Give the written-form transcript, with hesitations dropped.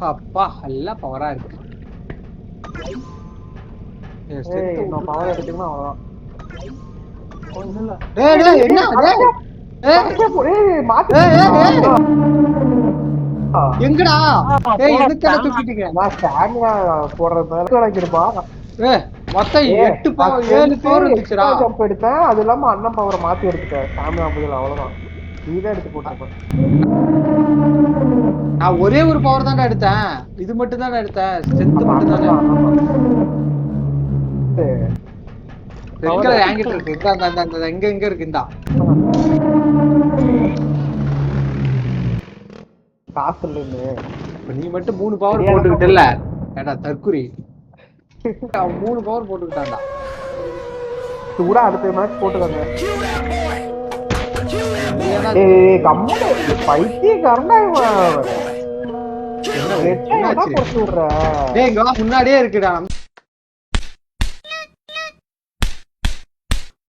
அப்பா எல்லாம் பவரா இருக்கு. இன்னும் பவர் எடுத்தீங்கன்னா அவ்வளவுதான். டேய் டேய் என்ன டேய் எங்கடா? ஏய் எதுக்கட தூக்கிட்டீங்க? நான் ஸ்டாமினா போடுறது மேல கிடைக்குதுப்பா. மொத்தம் 8 பவர் 7 பவர் இருந்துச்சுடா. ஜம்ப் எடுத்தேன். அது இல்லாம அண்ணன் பவரை மாத்தி எடுத்துட்டேன். ஸ்டாமினா பதில் அவ்வளவுதான். நீதான் எடுத்து போட்டிருப்பேன். நான் ஒரே ஒரு பவர் தான்டா எடுத்தேன். இது மட்டும் தான் எடுத்தேன். ஸ்ட்ரென்த் மட்டும் தானே. பெண்களை வாங்கிட்டு இருக்கு. இந்த எங்க இருக்கு இந்தா. காசு இல்லைன்னு நீ மட்டும் 3 பவர் போட்டுக்கிட்டல. ஏடா தற்குறி. 3 பவர் போட்டுக்கிட்டான்டா. கூட அடுத்த மேட்ச் போட்டுக்கங்க. ஏய் கம்முனு பைத்தியக்காரன்டா இவன். என்ன போட்டு விடுற? டேய் இங்க முன்னாடியே இருக்குடா.